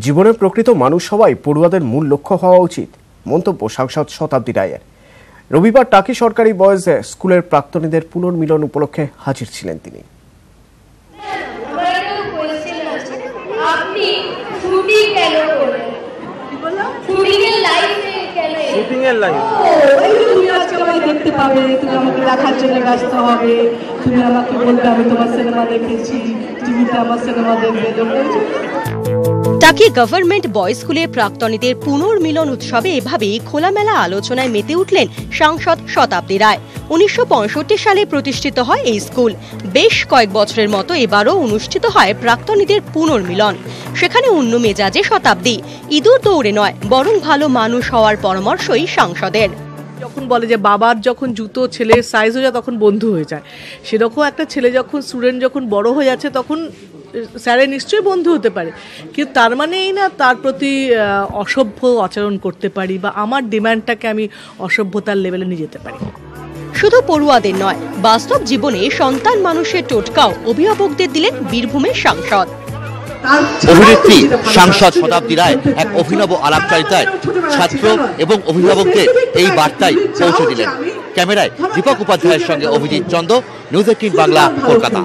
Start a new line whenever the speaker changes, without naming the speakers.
জীবনের প্রকৃত মানুষ হওয়াই পড়ুয়াদের মূল লক্ষ্য হওয়া উচিত, মন্তব্য সাংসদ শতাব্দী রায়ের। রবিবার টাকি সরকারি বয়েজ স্কুলের প্রাক্তনীদের পুনর্মিলন উপলক্ষে হাজির ছিলেন তিনি।
দেখতে পাবে, তুমি আমাকে দেখার জন্য ব্যস্ত হবে, তুমি আমাকে বলবে আমি তোমার সিনেমা দেখেছি, টিভিতে আমার সিনেমা দেখবে।
টাকি গভর্নমেন্ট বয়েজ স্কুলের প্রাক্তনীদের পুনর্মিলন উৎসবে এভাবেই খোলামেলা আলোচনায় মেতে উঠলেন সাংসদ শতাব্দী রায়। 1965 সালে প্রতিষ্ঠিত হয় এই স্কুল। বেশ কয়েক বছরের মতো এবারও অনুষ্ঠিত হয় প্রাক্তনীদের পুনর্মিলন। সেখানে অন্য মেজাজে শতাব্দী, ইঁদুর দৌড়ে নয় বরং ভালো মানুষ হওয়ার পরামর্শই সাংসদের।
যখন বলে যে বাবার যখন জুতো ছেলের সাইজ হয়ে যায় তখন বন্ধু হয়ে যায়, সেরকম একটা ছেলে যখন স্টুডেন্ট যখন বড় হয়ে যাচ্ছে তখন স্যারের নিশ্চয়ই বন্ধু হতে পারে, কিন্তু তার মানে এই না তার প্রতি অসভ্য আচরণ করতে পারি বা আমার ডিমান্ডটাকে আমি অসভ্যতার লেভেলে নিয়ে যেতে পারি।
শুধু পড়ুয়াদের নয়, বাস্তব জীবনে সন্তান মানুষের টোটকাও অভিভাবকদের দিলেন বীরভূমের সাংসদ।
অভিনেত্রী সাংসদ শতাব্দী রায় এক অভিনব আলাপচারিতায় ছাত্র এবং অভিভাবকদের এই বার্তাই পৌঁছে দিলেন। ক্যামেরায় দীপক উপাধ্যায়ের সঙ্গে অভিজিৎ চন্দ, নিউজ 18 বাংলা, কলকাতা।